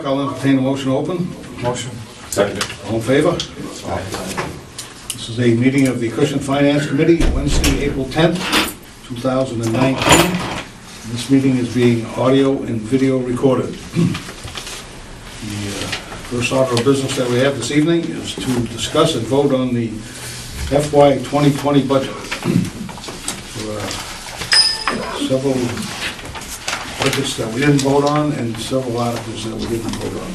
I'll entertain a motion to open. Motion. Second. All in favor? Aye. This is a meeting of the Acushnet Finance Committee, Wednesday, April 10th, 2019. This meeting is being audio and video recorded. The first order of business that we have this evening is to discuss and vote on the FY 2020 budget. There are several budgets that we didn't vote on and several articles that we didn't vote on.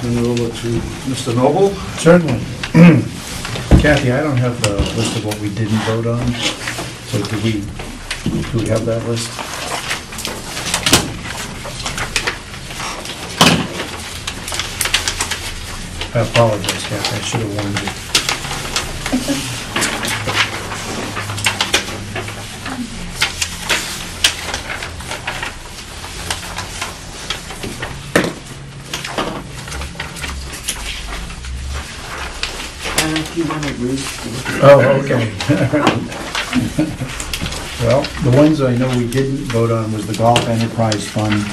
Turn it over to Mr. Noble. Certainly. Kathy, I don't have the list of what we didn't vote on, so do we have that list? I apologize, Kathy, I should have warned you. Oh, okay. Well, the ones I know we didn't vote on was the Golf Enterprise Fund,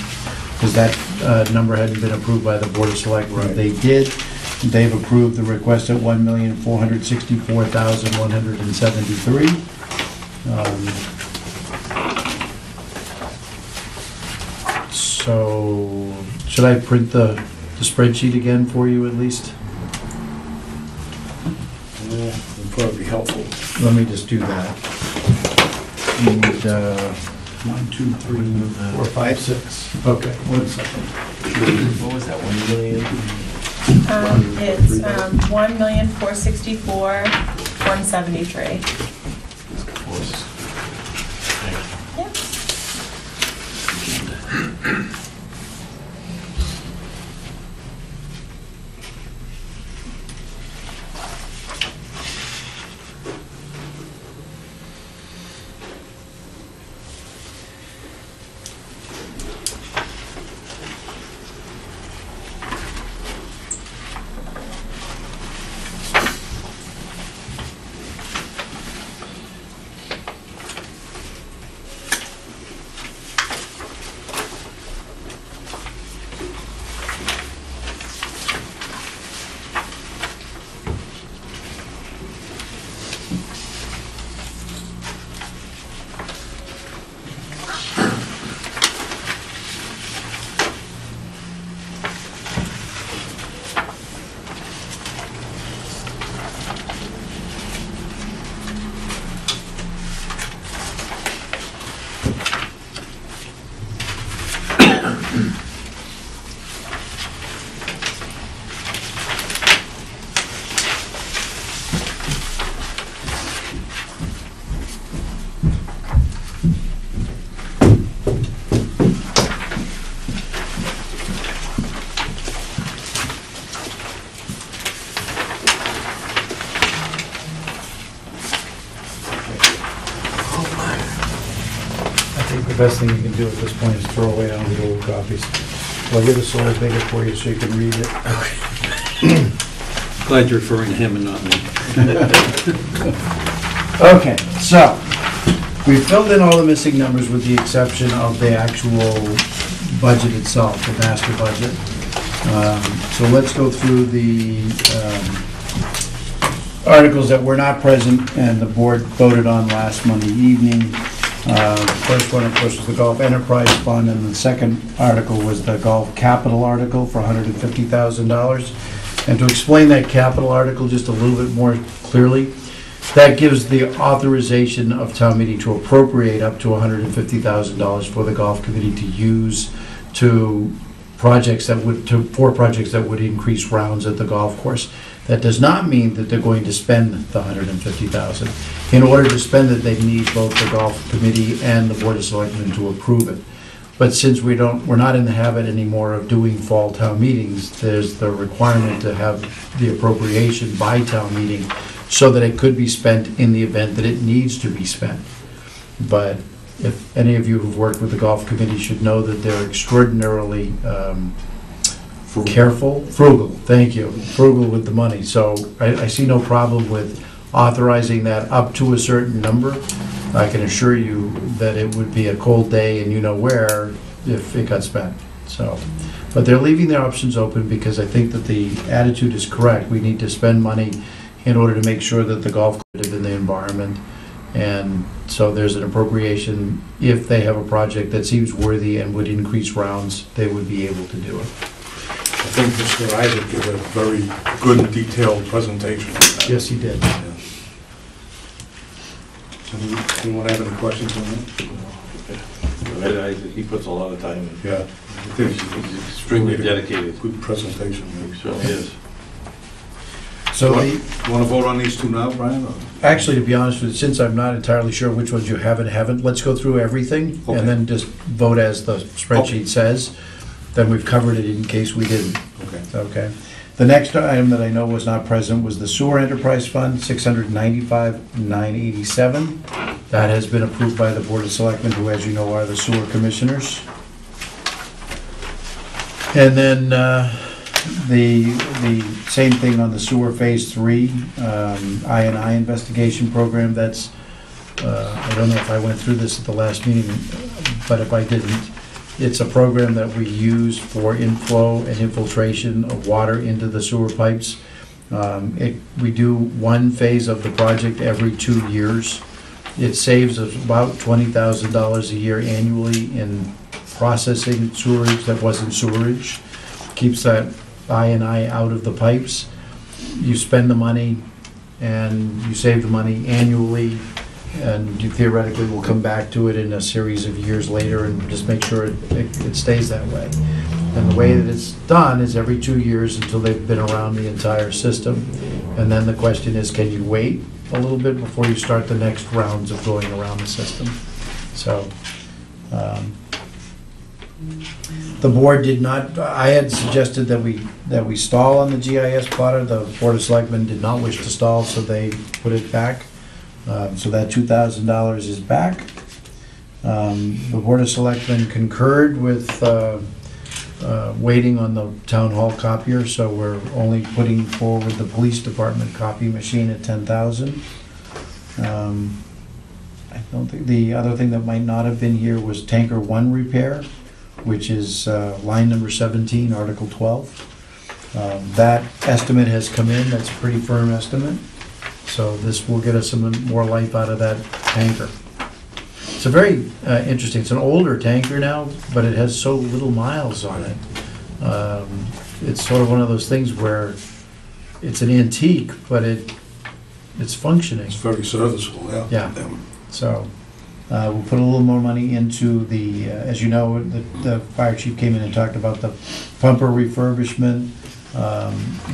because that number hadn't been approved by the Board of Selectmen. Right. They did. They've approved the request at $1,464,173. So, should I print the spreadsheet again for you at least? Yeah, that'd probably be helpful. Let me just do that. And, 1, 2, 3, 4, 5, 6. Okay, 1 second. What was that, 1 million? It's 1,464,173. Yep. The best thing you can do at this point is throw away all the old copies. I'll get this a little bigger for you so you can read it. Glad you're referring to him and not me. Okay, so we filled in all the missing numbers with the exception of the actual budget itself, the master budget. So let's go through the articles that were not present and the board voted on last Monday evening. First one, of course, was the Golf Enterprise Fund, and the second article was the Golf Capital article for $150,000. And to explain that capital article just a little bit more clearly, that gives the authorization of town meeting to appropriate up to $150,000 for the golf committee to use to projects that would, for projects that would increase rounds at the golf course. That does not mean that they're going to spend the $150,000. In order to spend it, they need both the golf committee and the Board of Selectmen to approve it. But since we're not in the habit anymore of doing fall town meetings, there's the requirement to have the appropriation by town meeting so that it could be spent in the event that it needs to be spent. But if any of you who've worked with the golf committee should know that they're extraordinarily frugal, thank you, frugal with the money. So I see no problem with authorizing that up to a certain number. I can assure you that it would be a cold day and you know where if it got spent. So, but they're leaving their options open because I think that the attitude is correct. We need to spend money in order to make sure that the golf course is in the environment. And so there's an appropriation. If they have a project that seems worthy and would increase rounds, they would be able to do it. I think Mr. Isaac gave a very good detailed presentation. Yes, he did. Yeah. Anyone have any questions on that? He puts a lot of time in. Yeah. I think He's extremely dedicated. good presentation. He certainly is. So You want to vote on these two now, Brian? or- actually, to be honest with you, since I'm not entirely sure which ones you have and haven't, let's go through everything Okay. and then just vote as the spreadsheet says. Then we've covered it in case we didn't. Okay. Okay. The next item that I know was not present was the Sewer Enterprise Fund, $695,987. That has been approved by the Board of Selectmen, who, as you know, are the sewer commissioners. And then the same thing on the sewer Phase 3 I&I investigation program. That's, I don't know if I went through this at the last meeting, but if I didn't, it's a program that we use for inflow and infiltration of water into the sewer pipes. We do one phase of the project every 2 years. It saves us about $20,000 a year annually in processing sewerage that wasn't sewerage. Keeps that I&I out of the pipes. You spend the money and you save the money annually, and you theoretically will come back to it in a series of years later and just make sure it stays that way. And the way that it's done is every 2 years until they've been around the entire system. And then the question is, can you wait a little bit before you start the next rounds of going around the system? So, the board did not, I had suggested that we stall on the GIS plotter. The Board of Selectmen did not wish to stall, so they put it back. So that $2,000 is back. The Board of Selectmen concurred with waiting on the town hall copier, so we're only putting forward the police department copy machine at $10,000. I don't think, the other thing that might not have been here was tanker 1 repair, which is line number 17, Article 12. That estimate has come in. That's a pretty firm estimate. So this will get us some more life out of that tanker. It's a very interesting, it's an older tanker now, but it has so little miles on it. It's sort of one of those things where it's an antique, but it's functioning. It's very serviceable, yeah. Yeah. So we'll put a little more money into the, as you know, the fire chief came in and talked about the pumper refurbishment.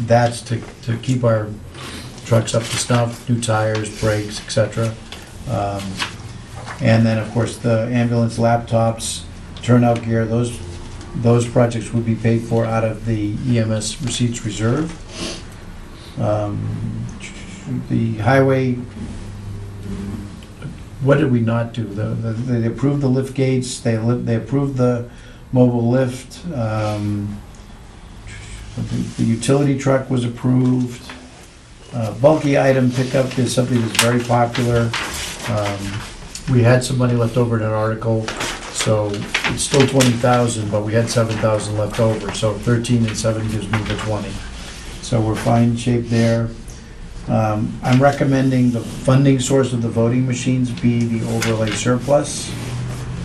That's to keep our trucks up to snuff, new tires, brakes, etc. And then, of course, the ambulance laptops, turnout gear, those projects would be paid for out of the EMS receipts reserve. The highway, what did we not do? They approved the lift gates, they approved the mobile lift, the utility truck was approved. Bulky item pickup is something that's very popular. We had some money left over in an article, so it's still 20,000, but we had 7,000 left over, so 13 and 7 gives me the 20. So we're fine shape there. I'm recommending the funding source of the voting machines be the overlay surplus,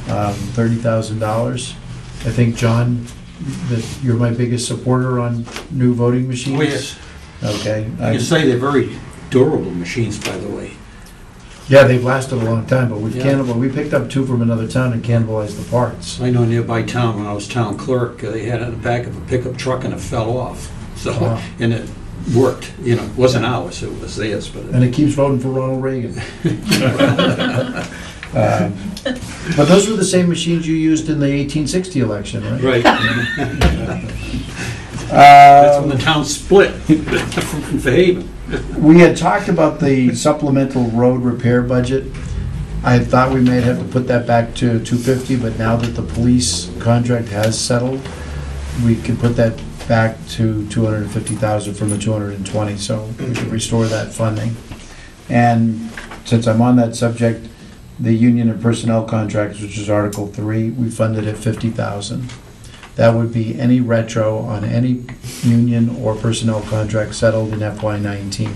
$30,000. I think, John, that you're my biggest supporter on new voting machines? Oh, yes. Okay. I can say they're very durable machines, by the way. Yeah, they've lasted a long time, but Yeah. we picked up two from another town and cannibalized the parts. I know nearby town, when I was town clerk, they had it in the back of a pickup truck and it fell off. So, Wow. and it worked, you know, it wasn't ours, it was theirs, but And it keeps voting for Ronald Reagan. But those were the same machines you used in the 1860 election, right? Right. That's when the town split from Fairhaven. We had talked about the supplemental road repair budget. I thought we may have to put that back to 250, but now that the police contract has settled, we can put that back to 250,000 from the 220, so we can restore that funding. And since I'm on that subject, the union and personnel contracts, which is Article 3, we funded at 50,000. That would be any retro on any union or personnel contract settled in FY19.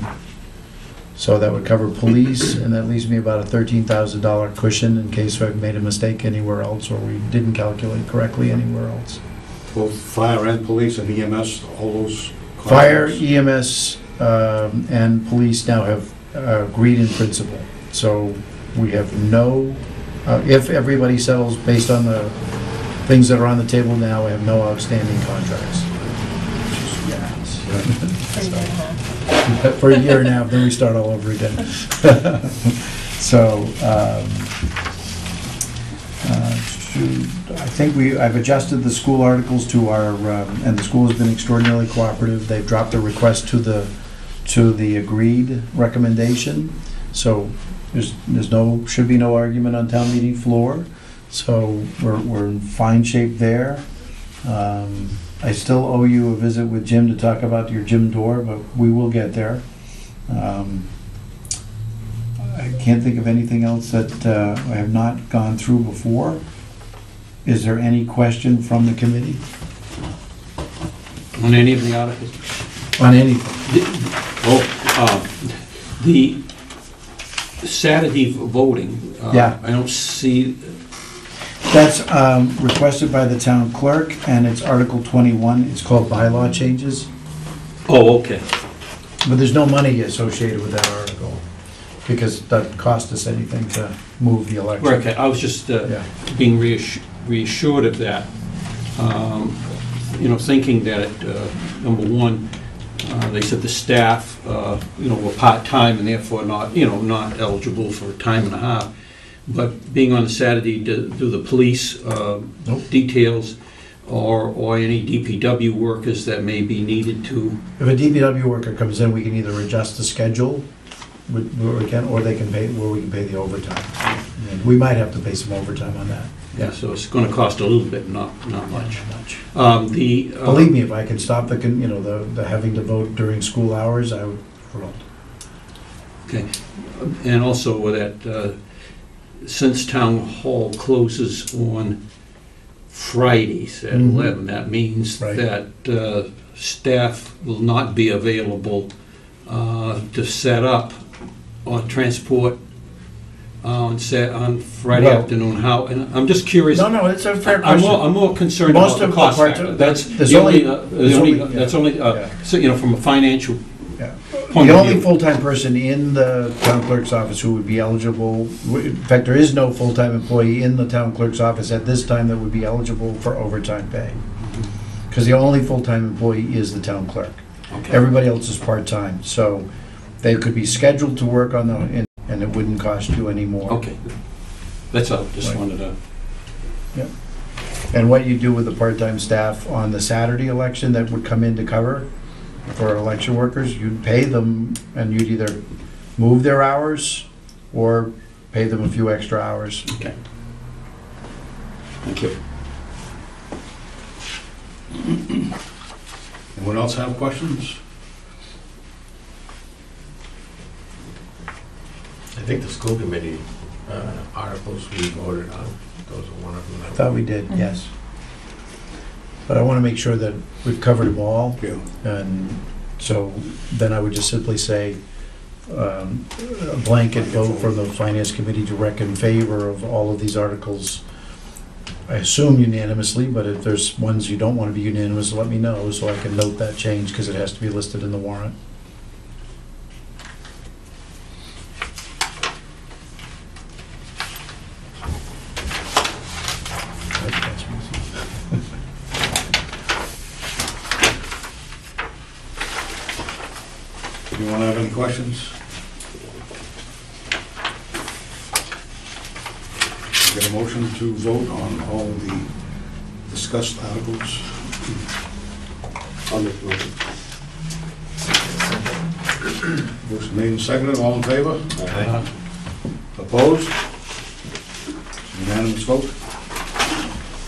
So that would cover police, and that leaves me about a $13,000 cushion in case I've made a mistake anywhere else or we didn't calculate correctly anywhere else. Both fire and police and EMS, all those. Fire, contracts. EMS, and police now have agreed in principle. So we have no, if everybody settles based on the things that are on the table now, we have no outstanding contracts. For a year and a half. For a year and a half, then we start all over again. So, I think I've adjusted the school articles to our, and the school has been extraordinarily cooperative. They've dropped the request to the agreed recommendation. So should be no argument on town meeting floor. So we're in fine shape there. I still owe you a visit with Jim to talk about your gym door, but we will get there. I can't think of anything else that I have not gone through before. Is there any question from the committee On any of the articles. on anything? The Saturday voting. Yeah. I don't see, That's requested by the town clerk, and it's Article 21. It's called bylaw changes, oh, okay. but there's no money associated with that article because it doesn't cost us anything to move the election. Right, okay, I was just Yeah. being reassured of that. You know, thinking that, number one, they said the staff, you know, were part-time and therefore not, you know, not eligible for time and a half. But being on Saturday, do the police Nope. details or any DPW workers that may be needed to? If a DPW worker comes in, we can either adjust the schedule, where we can, or they can pay, where we can pay the overtime. And we might have to pay some overtime on that. Yeah, so it's gonna cost a little bit, not much. The Believe me, if I can stop the having to vote during school hours, I would vote. Okay, and also that since town hall closes on Fridays at Mhm. 11, that means Right. that staff will not be available to set up or transport on Friday Well- afternoon. How, and I'm just curious. No, it's a fair I'm question. more concerned Most about the of the cost parts factor. of- That's there's the only, only- that's only, yeah. so, you know, from a financial Yeah. point The of only view. full-time person in the town clerk's office who would be eligible, in fact, there is no full-time employee in the town clerk's office at this time that would be eligible for overtime pay. Because the only full-time employee is the town clerk. Okay. Everybody else is part-time, so they could be scheduled to work on and it wouldn't cost you any more. Okay, that's all, just Right. wanted to. And what you do with the part-time staff on the Saturday election that would come in to cover for election workers, you'd pay them and you'd either move their hours or pay them a few extra hours. Okay. Thank you. Anyone else have questions? I think the school committee articles we voted on, those are one of them. I thought we did, yes. But I want to make sure that we've covered them all. Yeah. And so then I would just simply say, a blanket vote from the Finance Committee to rec in favor of all of these articles. I assume unanimously, but if there's ones you don't want to be unanimous, let me know so I can note that change, because it has to be listed in the warrant. Anyone have any questions? Get a motion to vote on all the discussed articles. I'll make the motion. Motion made and seconded, all in favor? Aye. Opposed? Unanimous vote?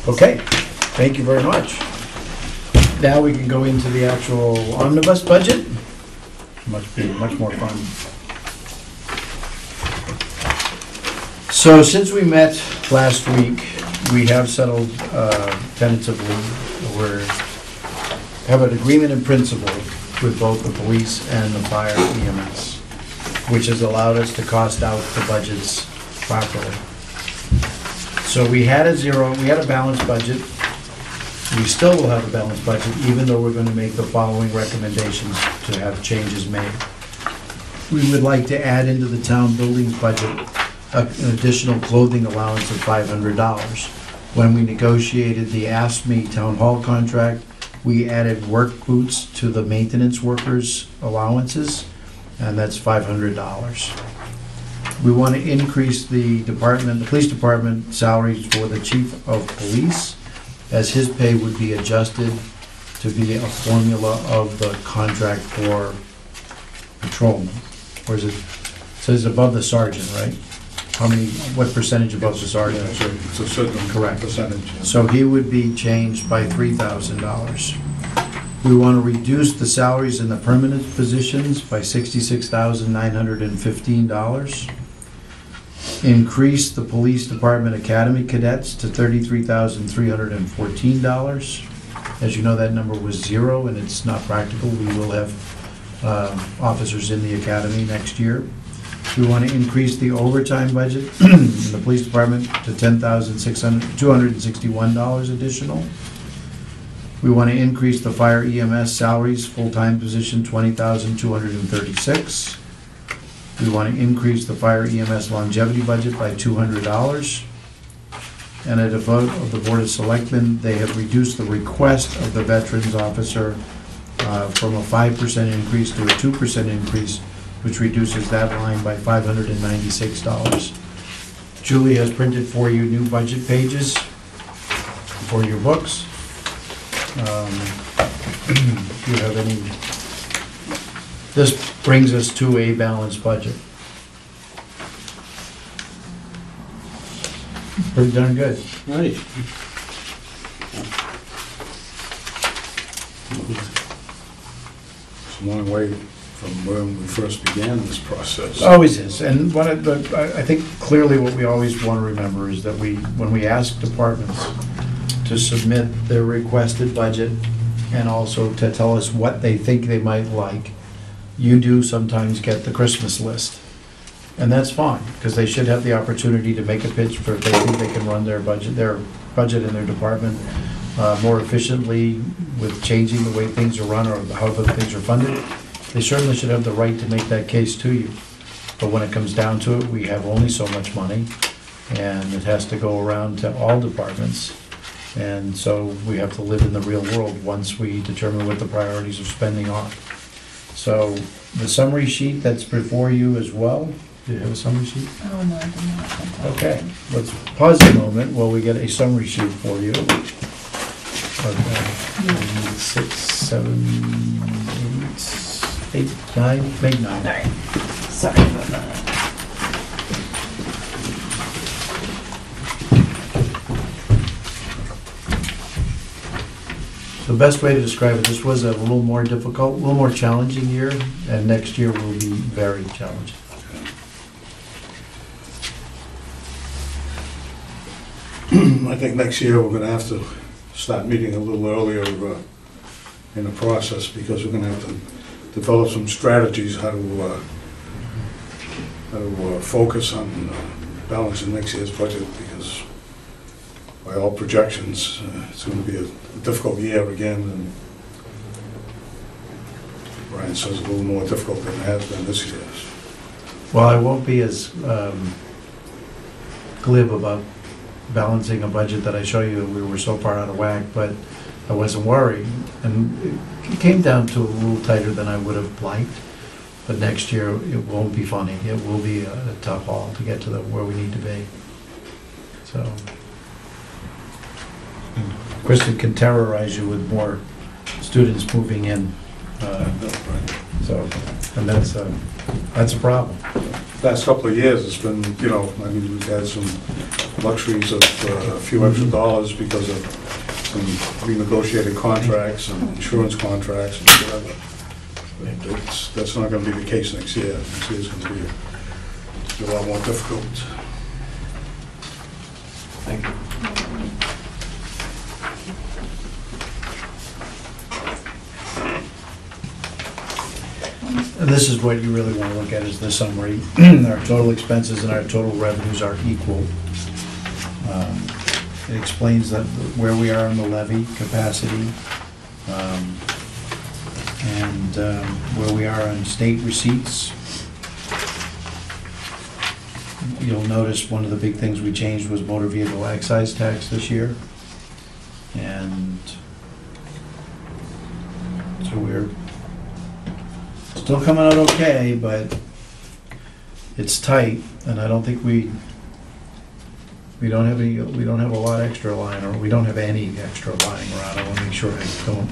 Okay, thank you very much. Now we can go into the actual omnibus budget. Much more fun. So since we met last week, we have settled tentatively, we have an agreement in principle with both the police and the fire EMS, which has allowed us to cost out the budgets properly. So we had a balanced budget. We still will have a balanced budget, even though we're going to make the following recommendations to have changes made. We would like to add into the town buildings budget an additional clothing allowance of $500. When we negotiated the ASME Town Hall contract, we added work boots to the maintenance workers' allowances, and that's $500. We want to increase the police department salaries for the chief of police, as his pay would be adjusted to be a formula of the contract for patrolmen. Or is it, says above the sergeant, right? What percentage above the sergeant? Yeah, it's a certain Correct. percentage. Yeah. So he would be changed by $3,000. We want to reduce the salaries in the permanent positions by $66,915. Increase the police department academy cadets to $33,314. As you know, that number was 0, and it's not practical. We will have officers in the academy next year. We want to increase the overtime budget in the police department to $10,261 additional. We want to increase the fire EMS salaries, full-time position, $20,236. We want to increase the fire EMS longevity budget by $200. And at a vote of the Board of Selectmen, they have reduced the request of the veterans officer from a 5% increase to a 2% increase, which reduces that line by $596. Julie has printed for you new budget pages for your books. If you have any, this brings us to a balanced budget. Pretty darn good. Right. It's a long way from when we first began this process. Always is, and I think clearly what we always want to remember is that when we ask departments to submit their requested budget and also to tell us what they think they might like, you do sometimes get the Christmas list. And that's fine, because they should have the opportunity to make a pitch for if they think they can run their budget in their department more efficiently with changing the way things are run or how the things are funded. They certainly should have the right to make that case to you. But when it comes down to it, we have only so much money, and it has to go around to all departments. And so we have to live in the real world once we determine what the priorities of spending are. So the summary sheet that's before you as well. Do you have a summary sheet? Oh, no, I did not. Okay, let's pause a moment while we get a summary sheet for you. Okay. 6, 7, 8, 9, maybe 9. All right, sorry about that. The best way to describe it, this was a little more difficult, a little more challenging year, and next year will be very challenging. I think next year we're gonna have to start meeting a little earlier in the process, because we're gonna have to develop some strategies how to focus on balancing next year's budget, because by all projections, it's going to be a difficult year again, and Brian says a little more difficult than it has been this year. Well, I won't be as glib about balancing a budget that I show you, we were so far out of whack, but I wasn't worried. And it came down to a little tighter than I would have liked, but next year it won't be funny. It will be a tough haul to get to where we need to be. So, of course, it can terrorize you with more students moving in. So, and that's a problem. Last couple of years, it's been, we've had some luxuries of a few extra dollars because of some renegotiated contracts and insurance contracts and whatever. But that's not going to be the case next year. Next year's going to be a lot more difficult. Thank you. And this is what you really want to look at, is the summary. Our total expenses and our total revenues are equal. It explains that where we are in the levy capacity, and where we are on state receipts. You'll notice one of the big things we changed was motor vehicle excise tax this year. And so we're still coming out okay, but it's tight, and I don't think we don't have a lot extra lying, or we don't have any extra lying around. I want to make sure I don't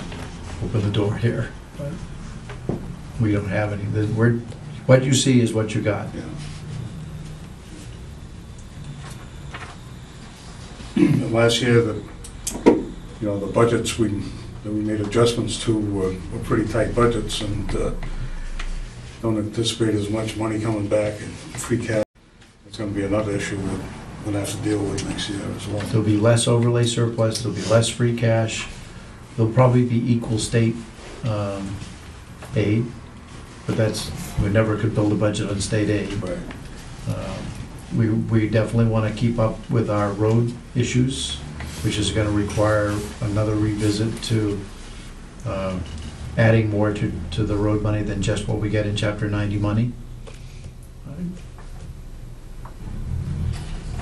open the door here, but we don't have any. What you see is what you got. Yeah. And last year, the budgets that we made adjustments to were pretty tight budgets, and don't anticipate as much money coming back in free cash. It's going to be another issue we're going to have to deal with next year as well. There'll be less overlay surplus, there'll be less free cash, there'll probably be equal state aid, but we never could build a budget on state aid. Right. We definitely want to keep up with our road issues, which is going to require another revisit to adding more to the road money than just what we get in Chapter 90 money.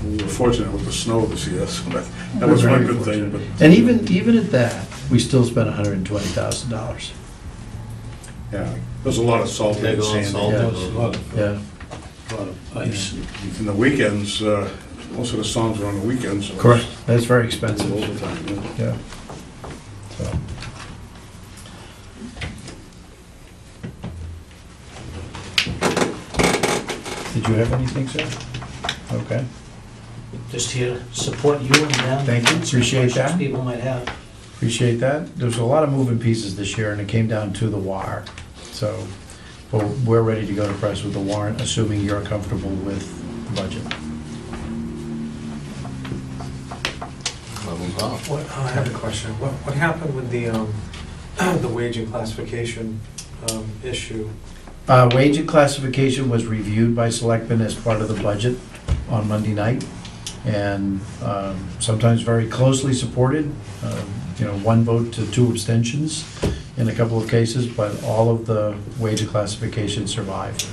We were fortunate with the snow this year, so that was one good thing. But And even at that, we still spent $120,000. yeah, there's a lot of salt They and go on sand. salt. Yeah. There's a lot of- Yeah. A lot of ice. In the weekends, most of the songs are on the weekends. So Correct. That's very it's expensive. overtime, yeah. Yeah. So. Did you have anything, sir? Okay. Just here to support you and them. Thank you. Answer Appreciate questions that. people might have. Appreciate that. There's a lot of moving pieces this year, and it came down to the wire. So, well, we're ready to go to press with the warrant, assuming you're comfortable with the budget. I have a question. What happened with the wage and classification issue? Wage and classification was reviewed by selectmen as part of the budget on Monday night, and sometimes very closely supported, 1 vote to 2 abstentions in a couple of cases, but all of the wage and classification survived.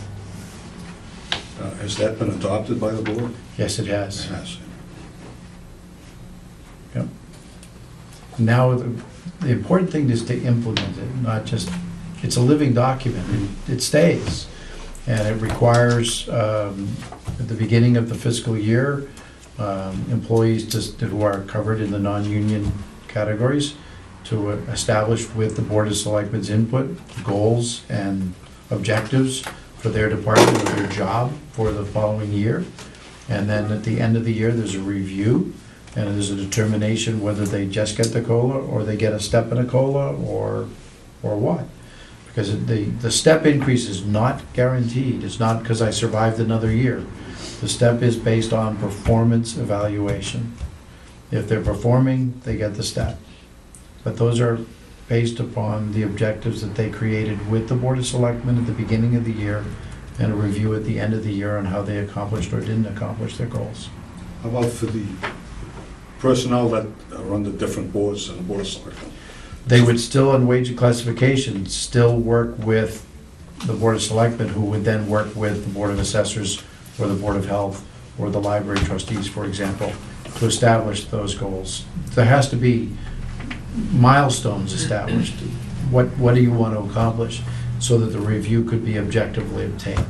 Has that been adopted by the board? Yes, it has. It has. Yep. Now, the important thing is to implement it, not just, it's a living document, it stays. And it requires, at the beginning of the fiscal year, employees who are covered in the non-union categories to establish with the Board of Selectmen's input, goals and objectives for their department or their job for the following year. And then at the end of the year, there's a review, and there's a determination whether they just get the COLA or they get a step in a COLA or what. Because the step increase is not guaranteed. It's not because I survived another year. The step is based on performance evaluation. If they're performing, they get the step. But those are based upon the objectives that they created with the Board of Selectmen at the beginning of the year and a review at the end of the year on how they accomplished or didn't accomplish their goals. How about for the personnel that are on the different boards and the board of selectmen? They would still, on wage and classification, still work with the Board of Selectmen, who would then work with the Board of Assessors or the Board of Health or the library trustees, for example, to establish those goals. There has to be milestones established. What do you want to accomplish so that the review could be objectively obtained?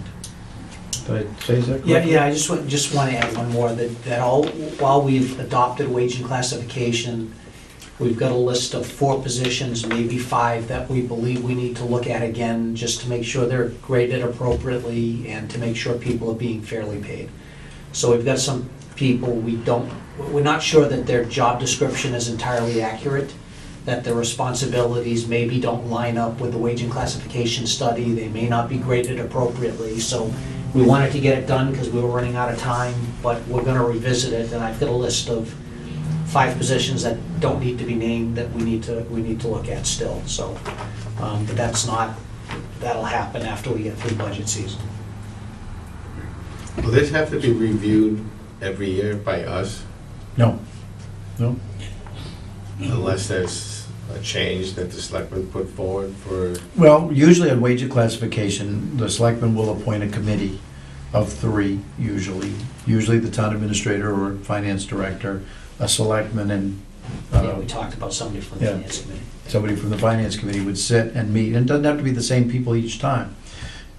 Did I say that correctly? Yeah, I just want to add one more, that while we've adopted wage and classification, we've got a list of 4 positions, maybe 5, that we believe we need to look at again, just to make sure they're graded appropriately and to make sure people are being fairly paid. So we've got some people we're not sure that their job description is entirely accurate, that their responsibilities maybe don't line up with the wage and classification study, they may not be graded appropriately, so we wanted to get it done because we were running out of time, but we're gonna revisit it, and I've got a list of 5 positions that don't need to be named that we need to look at still, so, but that'll happen after we get through budget season. Will this have to be reviewed every year by us, No. unless there's a change that the selectmen put forward for? Well, usually on wage and classification, the selectmen will appoint a committee of 3, usually the town administrator or finance director, a selectman, and Yeah, we talked about somebody from the yeah. finance committee. somebody from the finance committee would sit and meet, and it doesn't have to be the same people each time.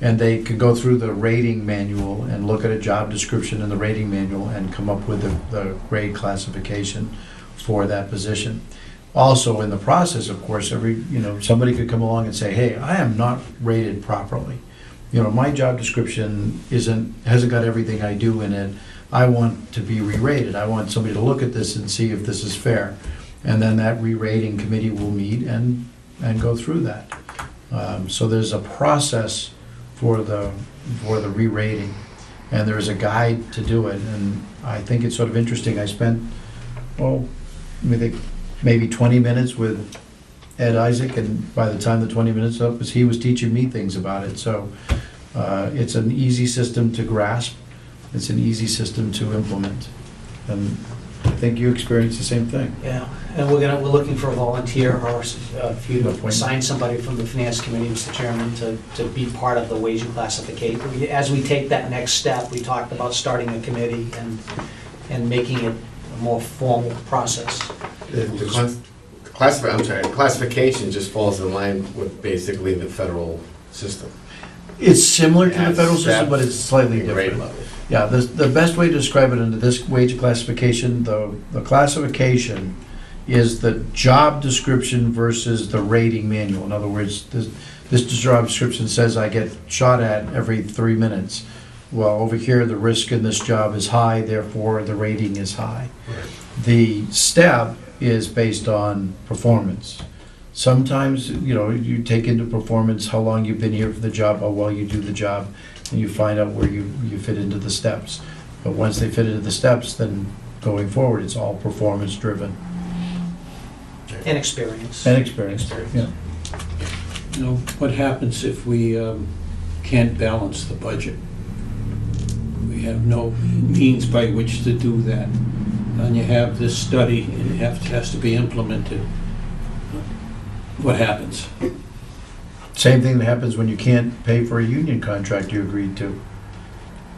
And they could go through the rating manual and look at a job description in the rating manual and come up with the grade classification for that position. Also, in the process, of course, somebody could come along and say, hey, I am not rated properly. My job description hasn't got everything I do in it. I want to be re-rated. I want somebody to look at this and see if this is fair. And then that re-rating committee will meet and go through that. So there's a process for the re-rating, and there's a guide to do it. And I think it's sort of interesting. I spent, maybe 20 minutes with Ed Isaac, and by the time the 20 minutes up, he was teaching me things about it. So it's an easy system to grasp. It's an easy system to implement. And I think you experienced the same thing. Yeah, and we're looking for a volunteer, or if you Appointment. assign somebody from the finance committee, Mr. Chairman, to be part of the wage and classification. As we take that next step, we talked about starting a committee and making it a more formal process. The classification just falls in line with basically the federal system. It's similar to the At federal system, step but it's slightly and grade different. level. Yeah, the best way to describe it under this wage classification, the classification is the job description versus the rating manual. In other words, this job description says I get shot at every 3 minutes. Well, over here, the risk in this job is high, therefore the rating is high. The step is based on performance. Sometimes, you take into performance how long you've been here for the job, how well you do the job, and you find out where you fit into the steps. But once they fit into the steps, then going forward, it's all performance driven. And experience. And experience, yeah. What happens if we can't balance the budget? We have no means by which to do that. And you have this study, and it has to be implemented. What happens? Same thing that happens when you can't pay for a union contract you agreed to.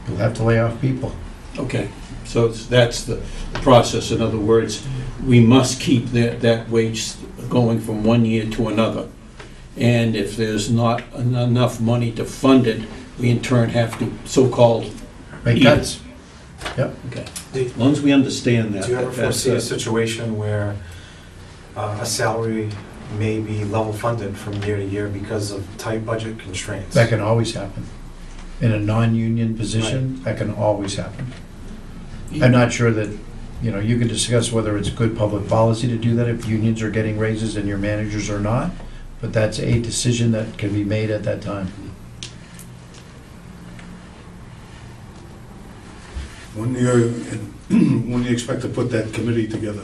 You'll have to lay off people. Okay, so that's the process. In other words, we must keep that wage going from one year to another. And if there's not enough money to fund it, we in turn have to so-called Make eat cuts. it. Yep. Okay, as long as we understand that. Do you ever that's, foresee a situation where a salary may be level funded from year to year because of tight budget constraints? That can always happen. In a non-union position, that can always happen. I'm not sure that, you can discuss whether it's good public policy to do that if unions are getting raises and your managers are not, but that's a decision that can be made at that time. When do you expect to put that committee together?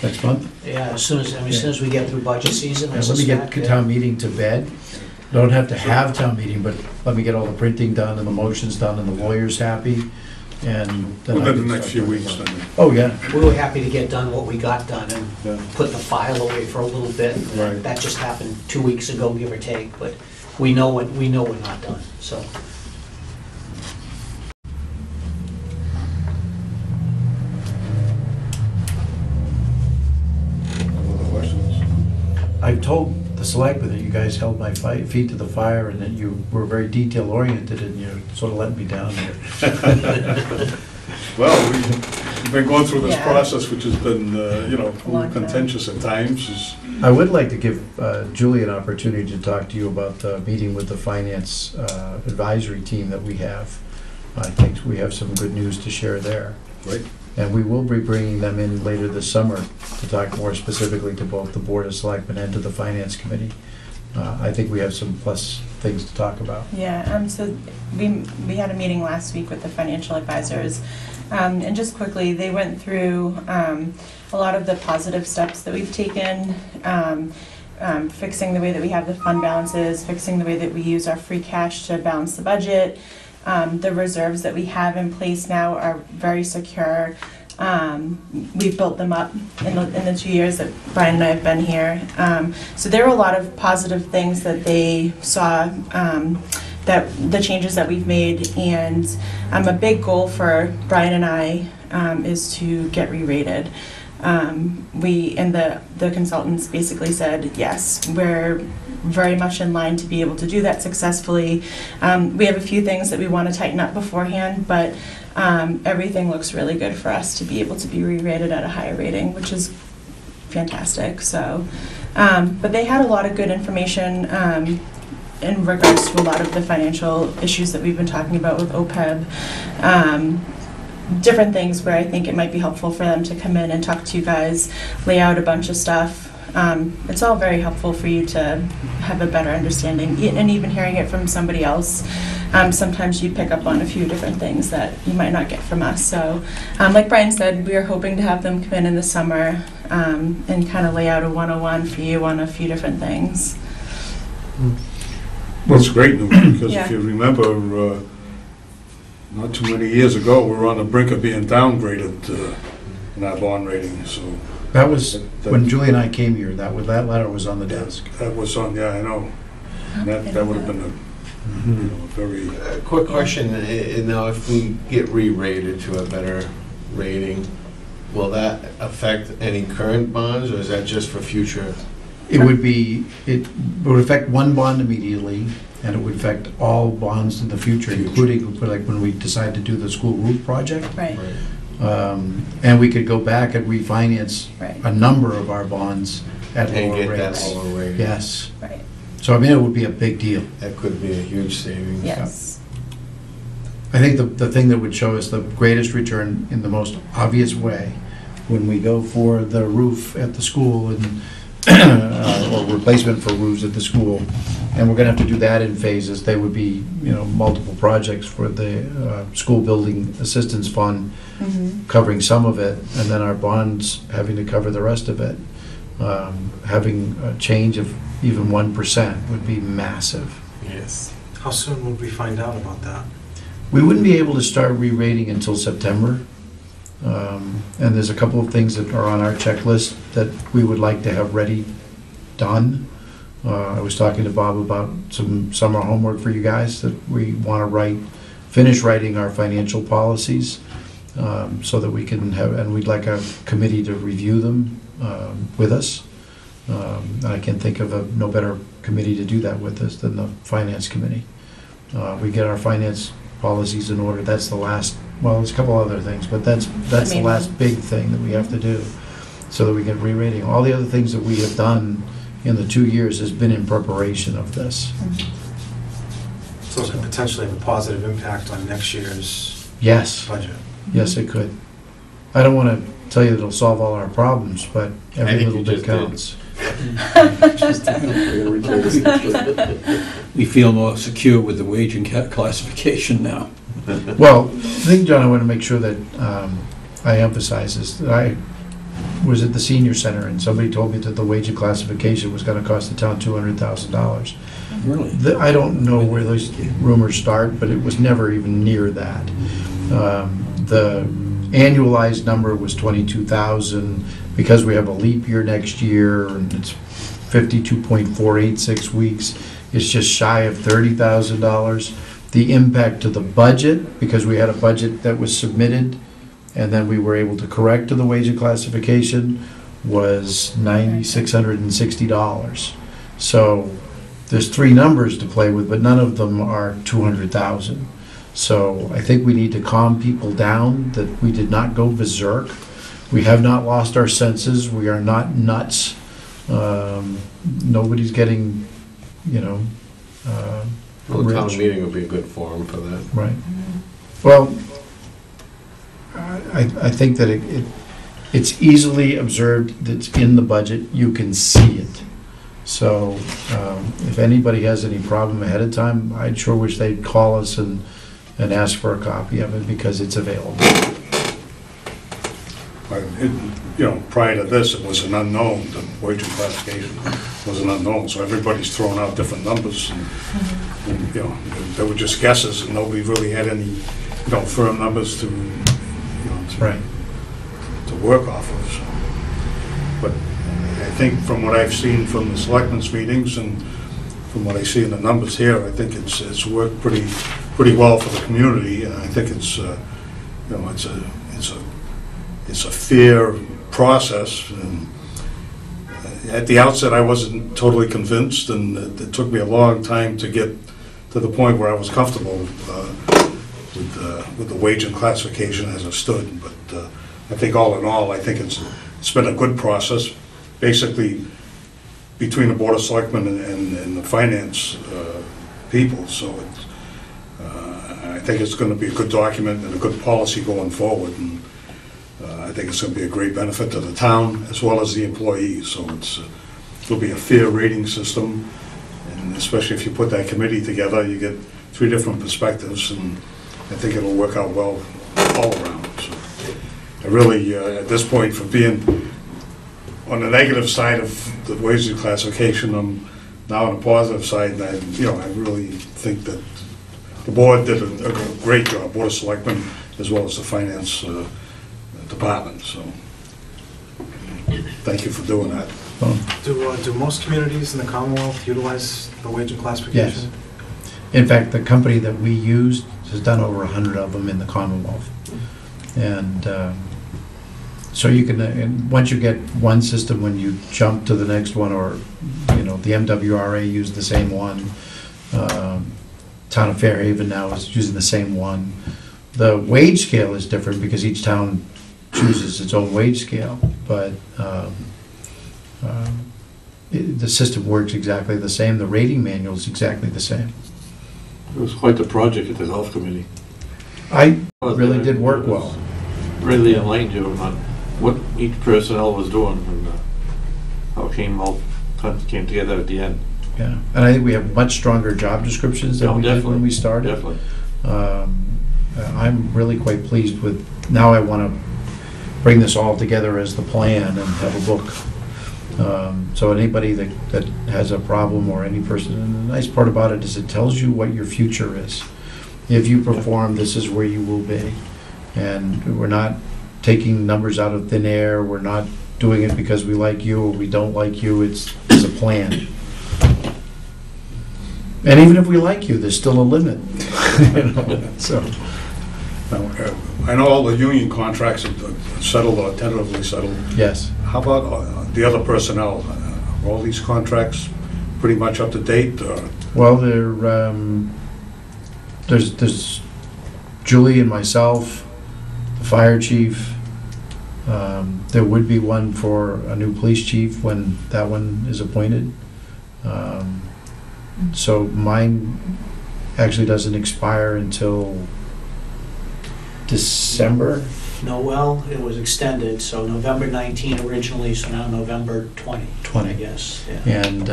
Next month? Yeah, as soon as we get through budget season, Let me get town meeting to bed, Don't have to have town meeting, but let me get all the printing done and the motions done and the lawyers happy, and then I Within can the next start few talking weeks, about it. then. Oh, yeah. We were happy to get done what we got done Yeah. and put the file away for a little bit. Right. That just happened 2 weeks ago, give or take, but we know we're not done, so. Other questions? I've told the selectmen that you guys held my feet to the fire and that you were very detail-oriented and you're sort of letting me down here. Well, we've been going through this Yeah. process, which has been, a little Long time. contentious at times. I would like to give Julie an opportunity to talk to you about the meeting with the finance advisory team that we have. I think we have some good news to share there. Right. And we will be bringing them in later this summer to talk more specifically to both the Board of Selectmen and to the Finance Committee. I think we have some plus things to talk about. Yeah, so we had a meeting last week with the financial advisors. And just quickly, they went through a lot of the positive steps that we've taken, fixing the way that we have the fund balances, fixing the way that we use our free cash to balance the budget. The reserves that we have in place now are very secure. We've built them up in the 2 years that Brian and I have been here. So there were a lot of positive things that they saw, that the changes that we've made, and a big goal for Brian and I is to get re-rated. The consultants basically said, yes, we're very much in line to be able to do that successfully. We have a few things that we want to tighten up beforehand, but everything looks really good for us to be able to be re-rated at a higher rating, which is fantastic. So, but they had a lot of good information in regards to a lot of the financial issues that we've been talking about with OPEB. Different things where I think it might be helpful for them to come in and talk to you guys, lay out a bunch of stuff. It's all very helpful for you to have a better understanding, and even hearing it from somebody else. Sometimes you pick up on a few different things that you might not get from us. So, like Brian said, we are hoping to have them come in the summer and kind of lay out a 101 for you on a few different things. Well, it's great news, because Yeah. if you remember, not too many years ago, we were on the brink of being downgraded in our bond rating, so. That was, when Julie and I came here, that letter was on the desk. That was on, yeah, I know. And that would have been a very, Quick question, now if we get re-rated to a better rating, will that affect any current bonds, or is that just for future? It would affect one bond immediately, and it would affect all bonds in the future, including like when we decide to do the school roof project. Right. And we could go back and refinance Right. a number of our bonds at And lower get that rates. lower rating? Yes. Right. So I mean, it would be a big deal. That could be a huge savings. Yes. I think the thing that would show us the greatest return in the most obvious way, when we go for the roof at the school and or replacement for roofs at the school, and we're gonna have to do that in phases. They would be, multiple projects for the school building assistance fund, Mm-hmm. covering some of it, and then our bonds having to cover the rest of it. Having a change of even 1% would be massive. Yes. How soon would we find out about that? We wouldn't be able to start re-rating until September. And there's a couple of things that are on our checklist that we would like to have ready, done. I was talking to Bob about some summer homework for you guys that we want to finish writing our financial policies, so that we can have, and we'd like a committee to review them with us. And I can't think of no better committee to do that with us than the Finance Committee. We get our finance policies in order. That's the last, well, there's a couple other things, but that's the main last one. big thing that we have to do, so that we get re-rating. All the other things that we have done in the 2 years has been in preparation of this. So it could potentially have a positive impact on next year's Yes, budget. yes, it could. I don't want to tell you that it'll solve all our problems, but every think little you bit just did. counts. We feel more secure with the wage and classification now. Well, the thing, John, I want to make sure that I emphasize is that I was at the senior center and somebody told me that the wage and classification was going to cost the town $200,000. Really? I don't know where those rumors start, but it was never even near that. The annualized number was 22,000. Because we have a leap year next year, and it's 52.486 weeks, it's just shy of $30,000. The impact to the budget, because we had a budget that was submitted, and then we were able to correct to the wage and classification, was $9,660. So there's three numbers to play with, but none of them are 200,000. So I think we need to calm people down that we did not go berserk. We have not lost our senses. We are not nuts. Nobody's getting, Well, the town rich. meeting would be a good forum for that. Right. Well, I think that it's easily observed, that's in the budget, you can see it. So if anybody has any problem ahead of time, I'd sure wish they'd call us and ask for a copy of it, because it's available. Prior to this, it was an unknown, the wage and classification was an unknown, so everybody's throwing out different numbers, and they were just guesses, and nobody really had any, firm numbers to Right. to work off of. So. But I think from what I've seen from the selectmen's meetings and from what I see in the numbers here, I think it's worked pretty well for the community, and I think it's a fair process. And at the outset, I wasn't totally convinced, and it took me a long time to get to the point where I was comfortable with the wage and classification as it stood. But I think all in all, I think it's been a good process, basically between the Board of Selectmen and the finance people. So I think it's going to be a good document and a good policy going forward. And I think it's going to be a great benefit to the town as well as the employees. So it'll be a fair rating system, and especially if you put that committee together, you get three different perspectives, and I think it'll work out well all around. So I really, at this point, for being on the negative side of the wage classification, I'm now on the positive side, and I really think that the board did a great job, Board of Selectmen as well as the finance department. So thank you for doing that. Do most communities in the Commonwealth utilize the wage and classification? Yes. In fact, the company that we used has done over 100 of them in the Commonwealth. And so you can, and once you get one system, when you jump to the next one, or, the MWRA used the same one. Town of Fairhaven now is using the same one. The wage scale is different because each town chooses its own wage scale, but the system works exactly the same. The rating manual is exactly the same. It was quite the project at the health committee. I really did work well. Really enlightened you on what each personnel was doing and how it all came together at the end. Yeah, and I think we have much stronger job descriptions than we did when we started. Definitely. I'm really quite pleased with, now I want to bring this all together as the plan and have a book. So anybody that has a problem, or any person, and the nice part about it is it tells you what your future is. If you perform, this is where you will be. And we're not taking numbers out of thin air, we're not doing it because we like you or we don't like you, it's a plan. And even if we like you, there's still a limit. So. I know all the union contracts are settled or tentatively settled. Yes. How about the other personnel? Are all these contracts pretty much up to date? Well, there's Julie and myself, the fire chief. There would be one for a new police chief when that one is appointed. So mine actually doesn't expire until December. No, well, it was extended, so November 19 originally, so now November 20. 20. I guess, yeah. And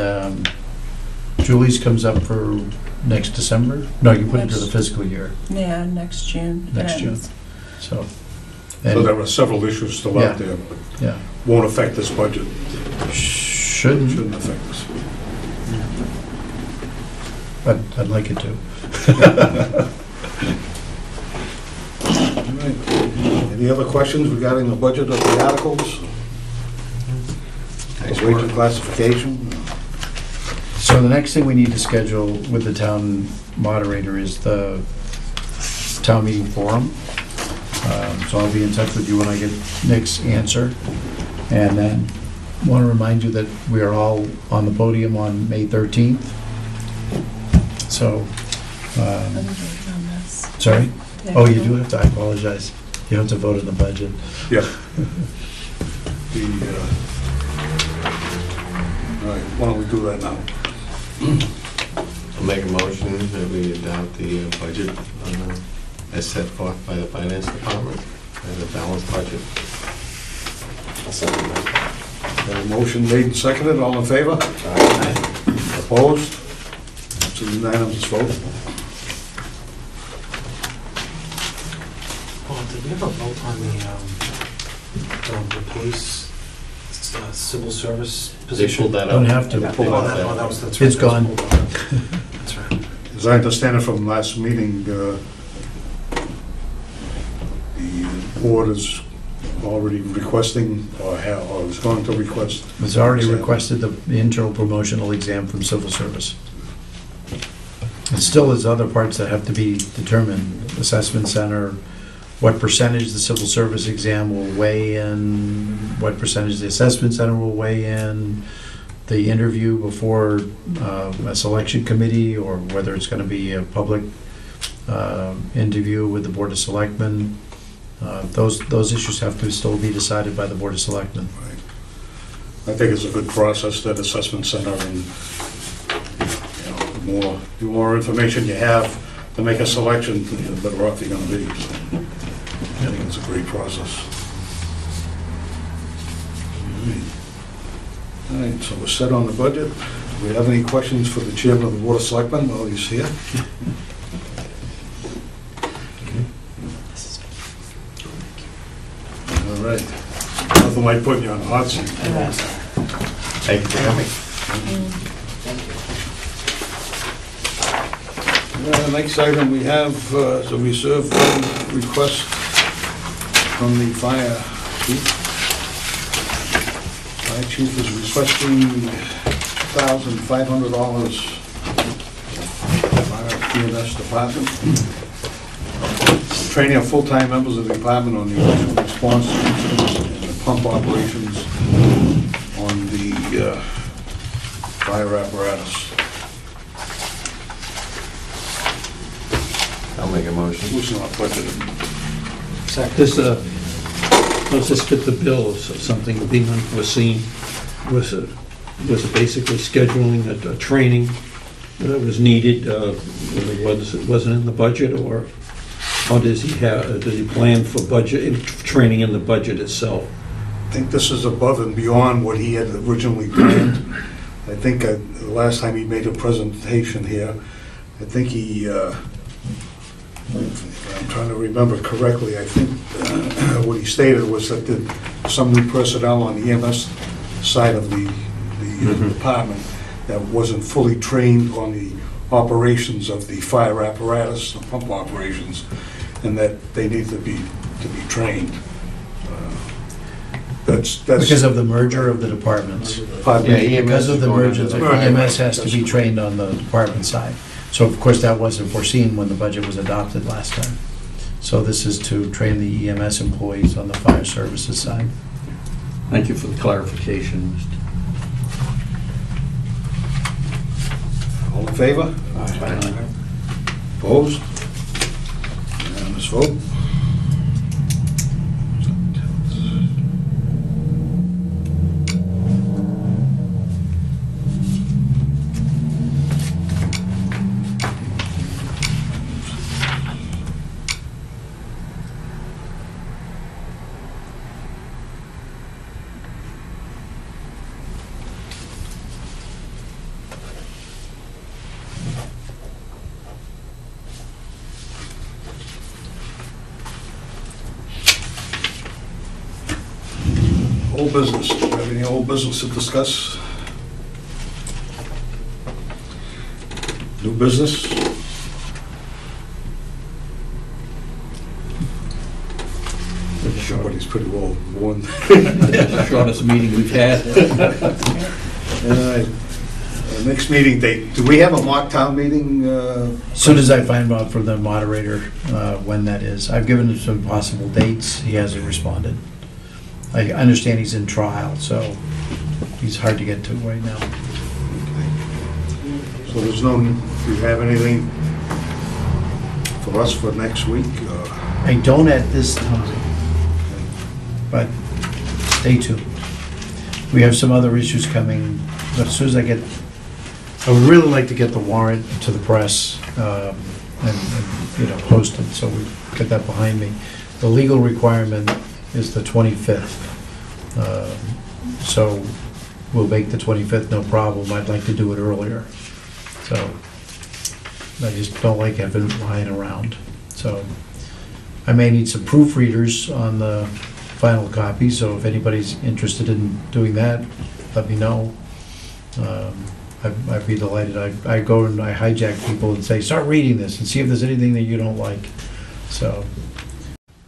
Julie's comes up for next December? No, you put it to the fiscal year, Yeah, next June. next June. ends. So. So there are several issues still out there, but Yeah. won't affect this budget. Shouldn't. Shouldn't affect this. but I'd like it to. All right. Any other questions regarding the budget of the articles? Nice Wage work. and classification? So the next thing we need to schedule with the town moderator is the town meeting forum. So I'll be in touch with you when I get Nick's answer. And then want to remind you that we are all on the podium on May 13th. So, I'm voting on this. sorry? Did I Oh, you vote? do have to, I apologize. You have to vote on the budget. Yeah. All right, why don't we do that now? I'll make a motion that we adopt the budget as set forth by the finance department as a balanced budget. Got a motion made and seconded, all in favor? Opposed? It's a unanimous vote. Oh, did we ever vote on the police civil service They position? pulled that Don't up. have to. They Oh, pulled that that. was, that's right. It's gone. That's right. As I understand it from last meeting, the board is already requesting, or is going to request. It's already requested the internal promotional exam from civil service. It still is other parts that have to be determined. Assessment center, what percentage the civil service exam will weigh in, what percentage the assessment center will weigh in, the interview before a selection committee, or whether it's going to be a public interview with the Board of Selectmen. Those issues have to still be decided by the Board of Selectmen. Right. I think it's a good process, that assessment center, and the more information you have to make a selection, the better off you're gonna be. So I think it's a great process. All right, so we're set on the budget. Do we have any questions for the chairman of the Board of Selectmen while he's here? All right. Nothing like putting you on the hot seat. Thank you for coming. Next item we have is a reserve fund request from the fire chief. Fire chief is requesting $2,500 fire EMS department. Training of full-time members of the department on the emergency response systems and the pump operations on the fire apparatus. I'll make a motion. Who's not budgeted? Does this fit the bill of something being unforeseen? Was it basically scheduling a training that was needed, whether it wasn't in the budget, or does he plan for budget, training in the budget itself? I think this is above and beyond what he had originally planned. I think the last time he made a presentation here, I think he, I'm trying to remember correctly, I think what he stated was that some new personnel on the EMS side of the department that wasn't fully trained on the operations of the fire apparatus, the pump operations, and that they need to be trained. That's Because of the merger of the departments. pardon me. Yeah, Because of the merger, the Right. EMS has to be trained on the department side. So of course, that wasn't foreseen when the budget was adopted last time. So this is to train the EMS employees on the fire services side. Thank you for the clarification, Mr. All in favor? Opposed? Unanimous vote. Old business, do you have any old business to discuss? New business? Somebody's pretty well worn. Shortest meeting we've had. All right. Next meeting date, do we have a mock town meeting? As soon as I find out from the moderator when that is. I've given him some possible dates, he hasn't responded. I understand he's in trial, so he's hard to get to right now. So there's no, do you have anything for us for next week? I don't at this time, but stay tuned. We have some other issues coming, but as soon as I would really like to get the warrant to the press and posted, so we get that behind me. The legal requirement is the 25th. So we'll make the 25th, no problem. I'd like to do it earlier. So I just don't like having it lying around. So I may need some proofreaders on the final copy, so if anybody's interested in doing that, let me know. I'd be delighted. I go and I hijack people and say, start reading this and see if there's anything that you don't like. So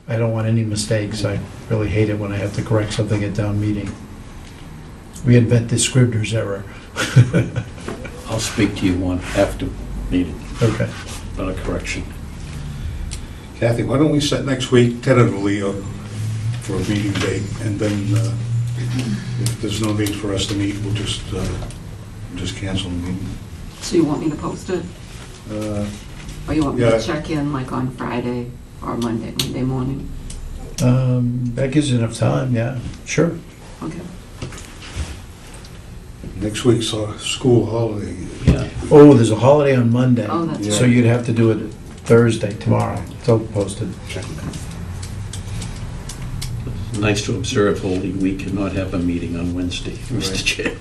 I don't want any mistakes. I really hate it when I have to correct something at town meeting. We invent the Scribner's error. I'll speak to you one after meeting, Okay. on a correction. Kathy, why don't we set next week tentatively for a meeting date, and then if there's no need for us to meet, we'll just cancel the meeting. So you want me to post it? Or you want me yeah. to check in like on Friday or Monday morning? That gives you enough time, yeah, sure. Okay. Next week's school holiday. Yeah. Oh, there's a holiday on Monday. Oh, that's So right. you'd have to do it Thursday, tomorrow. It's all posted. Nice to observe Holy Week and not have a meeting on Wednesday, Mr. Chair.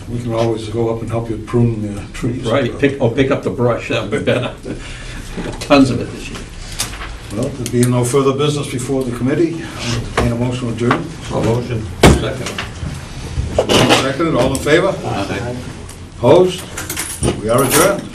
We can always go up and help you prune the trees. Right, pick up the brush, that would be better. Tons of it this year. Well, there being no further business before the committee, I'll entertain a motion to adjourn. Motion. Second. Seconded, all in favor? Opposed? We are adjourned.